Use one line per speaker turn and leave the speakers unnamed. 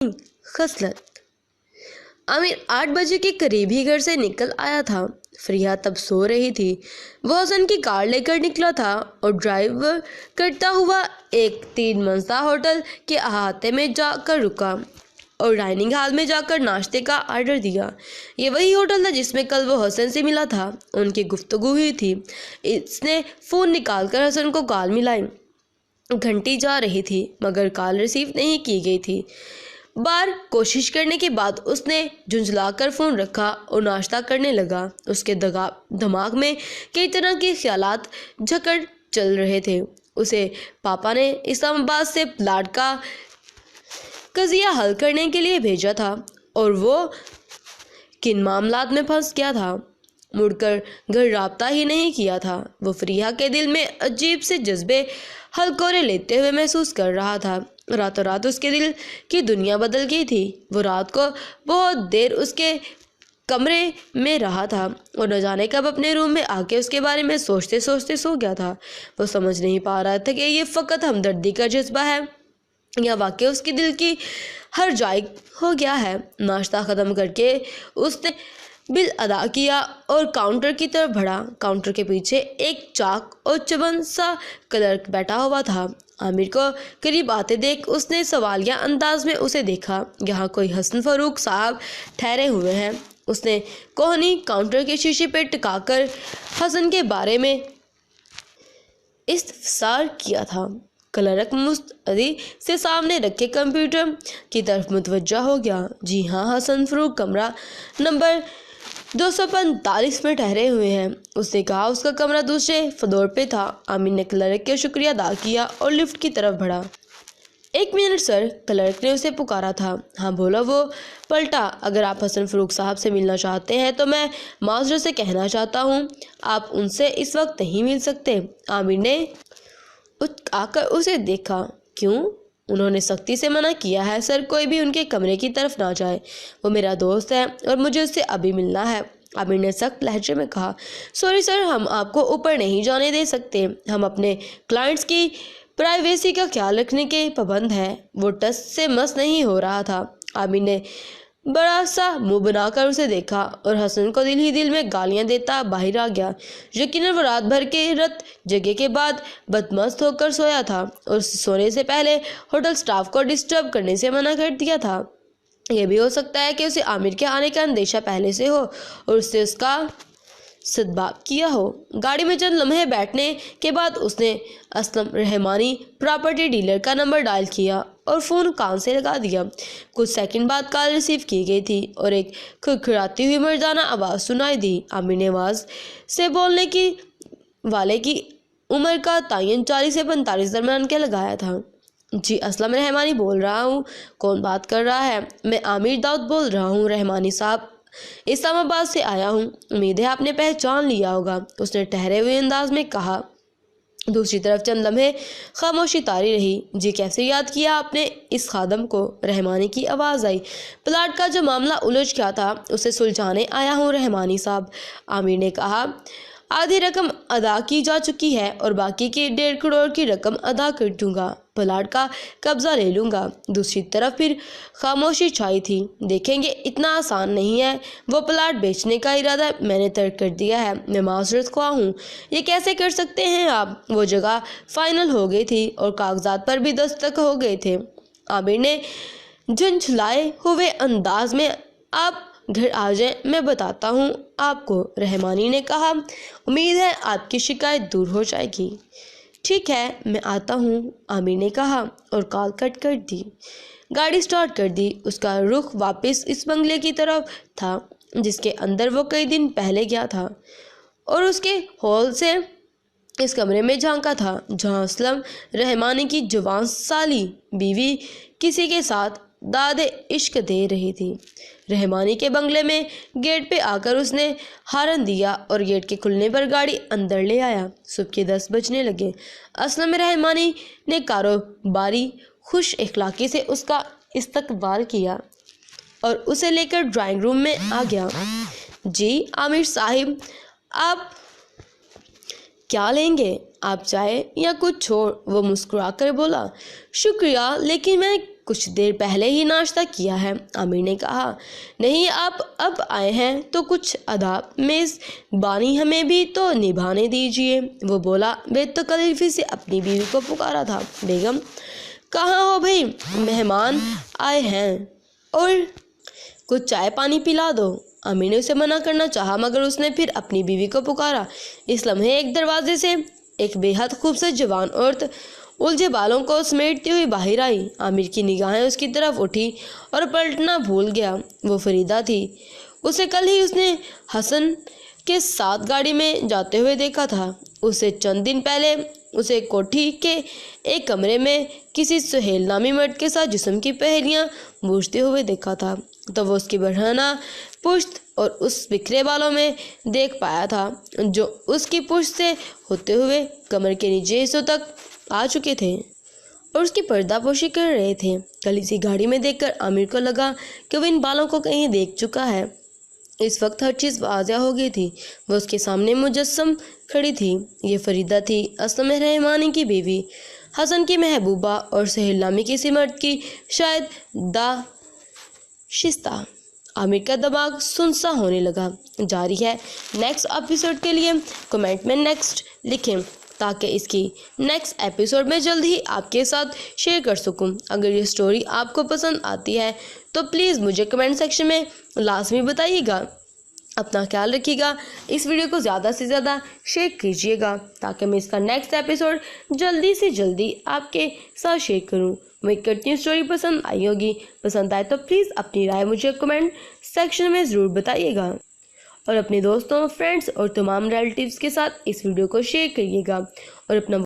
खसलत। आमिर 8 बजे के करीब ही घर से निकल आया था। फरिया तब सो रही थी। वो हसन की कार लेकर निकला था और ड्राइव करता हुआ एक 3 मंजिला होटल के अहाते में जाकर रुका और डाइनिंग हॉल में जाकर नाश्ते का आर्डर दिया। ये वही होटल था जिसमें कल वो हसन से मिला था। उनकी गुफ्तगू हुई थी। इसने फ़ोन निकालकर हसन को कॉल मिलाई। घंटी जा रही थी मगर कॉल रिसीव नहीं की गई थी। बार कोशिश करने के बाद उसने झुंझलाकर फ़ोन रखा और नाश्ता करने लगा। उसके दिमाग में कई तरह के ख्यालात झकड़ चल रहे थे। उसे पापा ने इस्लामाबाद से प्लाट का कज़िया हल करने के लिए भेजा था और वो किन मामलात में फंस गया था। मुड़कर घर राब्ता ही नहीं किया था। वो फरीहा के दिल में अजीब से जज्बे हलकोरे लेते हुए महसूस कर रहा था। रातों रात उसके दिल की दुनिया बदल गई थी। वो रात को बहुत देर उसके कमरे में रहा था और न जाने कब अपने रूम में आके उसके बारे में सोचते सोचते सो गया था। वो समझ नहीं पा रहा था कि ये फ़कत हमदर्दी का जज्बा है या वाकई उसके दिल की हर जायग हो गया है। नाश्ता ख़त्म करके उसने बिल अदा किया और काउंटर की तरफ बढ़ा। काउंटर के पीछे एक चाक और चबन सा क्लर्क बैठा हुआ था। आमिर को करीब आते देख उसने सवालिया अंदाज में उसे देखा। यहाँ कोई हसन फ़ारूक साहब ठहरे हुए हैं। उसने कोहनी काउंटर के शीशे पर टिकाकर हसन के बारे में इस्तफसार किया था। क्लर्क मुस्तैदी से सामने रखे कंप्यूटर की तरफ मुतवज्जा हो गया। जी हाँ, हसन फ़ारूक कमरा नंबर 245 में ठहरे हुए हैं। उसने कहा। उसका कमरा दूसरे फ्लोर पे था। आमिर ने क्लर्क का शुक्रिया अदा किया और लिफ्ट की तरफ बढ़ा। 1 मिनट सर, क्लर्क ने उसे पुकारा था। हाँ बोला वो पलटा। अगर आप हसन फ़ारूक साहब से मिलना चाहते हैं तो मैं माजरत से कहना चाहता हूँ आप उनसे इस वक्त नहीं मिल सकते। आमिर ने आकर उसे देखा। क्यों? उन्होंने सख्ती से मना किया है सर, कोई भी उनके कमरे की तरफ ना जाए। वो मेरा दोस्त है और मुझे उससे अभी मिलना है। आमिर ने सख्त लहजे में कहा। सॉरी सर, हम आपको ऊपर नहीं जाने दे सकते। हम अपने क्लाइंट्स की प्राइवेसी का ख्याल रखने के पाबंद हैं। वो टस से मस नहीं हो रहा था। आमिर ने बड़ा सा मुंह बनाकर उसे देखा और हसन को दिल ही दिल में गालियां देता बाहर आ गया। यकीनन वो रात भर के रत जगह के बाद बदमस्त होकर सोया था और सोने से पहले होटल स्टाफ को डिस्टर्ब करने से मना कर दिया था। यह भी हो सकता है कि उसे आमिर के आने का अंदेशा पहले से हो और उससे उसका सदबाप किया हो। गाड़ी में चंद लम्हे बैठने के बाद उसने असलम रहमानी प्रॉपर्टी डीलर का नंबर डायल किया और फ़ोन कान से लगा दिया। कुछ सेकंड बाद कॉल रिसीव की गई थी और एक खड़खड़ाती हुई मर्दाना आवाज़ सुनाई दी। आमिर ने आवाज़ से बोलने की वाले की उम्र का तयन 40 से 45 दरमियान के लगाया था। जी असलम रहमानी बोल रहा हूँ। कौन बात कर रहा है? मैं आमिर दाऊद बोल रहा हूँ। रहमानी साहब, इस्लामाबाद से आया हूँ। उम्मीद है आपने पहचान लिया होगा, उसने ठहरे हुए अंदाज में कहा। दूसरी तरफ चंद लम्हे खामोशी तारी रही। जी कैसे याद किया आपने इस खादम को? रहमानी की आवाज़ आई। प्लाट का जो मामला उलझ गया था उसे सुलझाने आया हूँ रहमानी साहब। आमिर ने कहा। आधी रकम अदा की जा चुकी है और बाकी की 1.5 करोड़ की रकम अदा कर दूंगा। प्लाट का कब्जा ले लूँगा। दूसरी तरफ फिर खामोशी छाई थी। देखेंगे, इतना आसान नहीं है। वो प्लाट बेचने का इरादा मैंने तर्क कर दिया है। मैं माजरत ख्वाह हूँ। ये कैसे कर सकते हैं आप? वो जगह फाइनल हो गई थी और कागजात पर भी दस्तखत हो गए थे। आमिर ने झुंझलाए हुए अंदाज में आप घर आ जाए, मैं बताता हूँ आपको, रहमानी ने कहा। उम्मीद है आपकी शिकायत दूर हो जाएगी। ठीक है, मैं आता हूँ, आमिर ने कहा और कॉल कट कर दी। गाड़ी स्टार्ट कर दी। उसका रुख वापस इस बंगले की तरफ था जिसके अंदर वो कई दिन पहले गया था और उसके हॉल से इस कमरे में झांका था जहाँ असलम रहमानी की जवान साली बीवी किसी के साथ दादे इश्क दे रही थी। रहमानी के बंगले में गेट पे आकर उसने हारन दिया और गेट के खुलने पर गाड़ी अंदर ले आया। सुबह के 10 बजने लगे। असलम रहमानी ने कारोबारी खुश इखलाकी से उसका इस्तकबाल किया और उसे लेकर ड्राइंग रूम में आ गया। जी आमिर साहिब, आप क्या लेंगे? आप चाय या कुछ छोड़? वो मुस्कुराकर बोला। शुक्रिया, लेकिन मैं کچھ دیر پہلے ہی ناشتہ کیا ہے۔ عامر نے کہا، نہیں آپ اب آئے ہیں تو کچھ آداب میزبانی ہمیں بھی تو نبھانے دیجیے۔ وہ بولا، بے تکلفی سے اپنی بیوی کو پکارا تھا۔ بیگم، کہاں ہو بھائی، مہمان آئے ہیں اور کچھ چائے پانی پلا دو۔ عامر نے اسے منع کرنا چاہا مگر اس نے پھر اپنی بیوی کو پکارا۔ اس لمحے ایک دروازے سے ایک بے حد خوبصورت جوان عورت الجھے بالوں کو سمیٹتی ہوئی باہر آئی۔ عامر کی نگاہیں اس کی طرف اٹھی اور پلٹنا بھول گیا۔ وہ فریدہ تھی۔ اسے کل ہی اس نے حسن کے ساتھ گاڑی میں جاتے ہوئے دیکھا تھا۔ اسے چند دن پہلے اسے کوٹھی کے ایک کمرے میں کسی سہیل نامی مرد کے ساتھ جسم کی پہلیاں بوجھتے ہوئے دیکھا تھا تو وہ اس کی برہنہ پشت اور اس بکھرے بالوں میں دیکھ پایا تھا جو اس کی پشت سے ہوتے ہوئے کمر کے نیچے حصوں تک آ چکے تھے اور اس کی پردہ پوشی کر رہے تھے۔ کل اسی گاڑی میں دیکھ کر عامر کو لگا کہ وہ ان بالوں کو کہیں دیکھ چکا ہے۔ اس وقت ہر چیز واضح ہو گئی تھی۔ وہ اس کے سامنے مجسم کھڑی تھی۔ یہ فریدہ تھی، اسلم رحمانی کی بیوی، حسن کی محبوبہ اور سہیل نامی کسی مرد کی شاید شائستہ۔ عامر کا دماغ سنسا ہونے لگا۔ جاری ہے نیکسٹ ایپیسوڈ کے لیے کمنٹ میں نیکسٹ لکھیں تاکہ اس کی نیکسٹ ایپیسوڈ میں جلد ہی آپ کے ساتھ شیئر کر سکوں۔ اگر یہ سٹوری آپ کو پسند آتی ہے تو پلیز مجھے کمنٹ سیکشن میں لازمی بتائیے گا۔ اپنا خیال رکھیے گا۔ اس ویڈیو کو زیادہ سے زیادہ شیئر کیجیے گا تاکہ میں اس کا نیکسٹ ایپیسوڈ جلدی سے جلدی آپ کے ساتھ شیئر کروں۔ امید کرتی ہوں سٹوری پسند آئی ہوگی۔ پسند آئے تو پلیز اپنی رائے مجھے کمنٹ سیکشن میں ضرور بتائیے گا اور اپنے دوستوں، فرینڈس اور تمام ریلیٹیوز کے ساتھ اس ویڈیو کو شیئر کریے گا اور اپنا